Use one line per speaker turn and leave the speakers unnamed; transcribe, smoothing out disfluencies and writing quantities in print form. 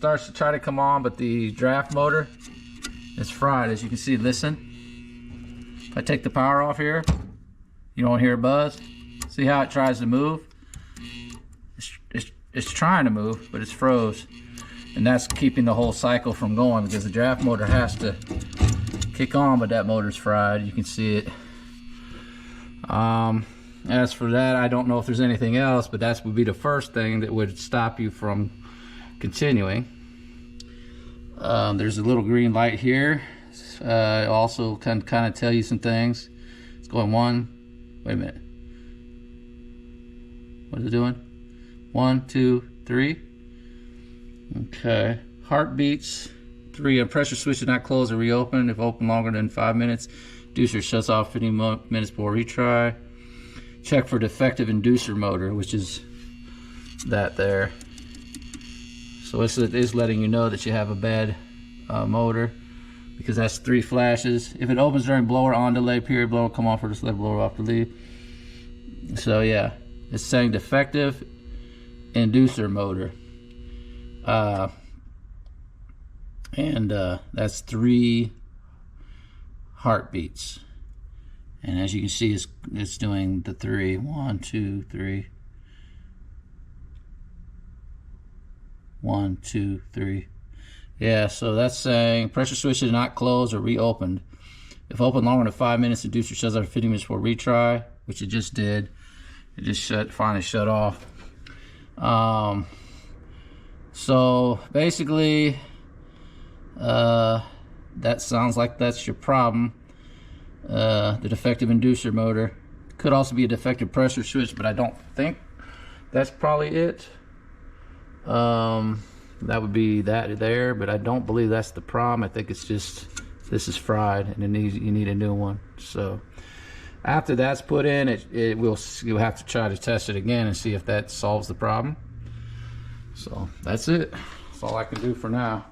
starts to try to come on, but the draft motor is fried. As you can see, listen. If I take the power off here, you don't hear a buzz. See how it tries to move? It's trying to move, but it's froze. And that's keeping the whole cycle from going, because the draft motor has to kick on, but that motor's fried. You can see it. As for that, I don't know if there's anything else, but that would be the first thing that would stop you from continuing. There's a little green light here. Also can kind of tell you some things. It's going one. Wait a minute. What is it doing? 1, 2, 3. Okay. Heartbeats. 3. A pressure switch is not closed or reopened. If open longer than 5 minutes, inducer shuts off 15 minutes before retry. Check for defective inducer motor, which is that there. So it is letting you know that you have a bad motor, because that's 3 flashes. If it opens during blower on delay period, blower will come off, or just let blower off to leave. So yeah, it's saying defective inducer motor. That's 3 heartbeats. And as you can see, it's doing the 3. 1, 2, 3. 1, 2, 3. Yeah, so that's saying pressure switch is not closed or reopened. If open longer than 5 minutes, inducer shuts off 15 minutes before retry, which it just did. It just finally shut off. So basically, that sounds like that's your problem. The defective inducer motor. Could also be a defective pressure switch, but I don't think that's probably it. That would be that there, but I don't believe that's the problem. I think it's just this is fried and you need a new one. So after that's put in, you'll have to try to test it again and see if that solves the problem. So that's it. That's all I can do for now.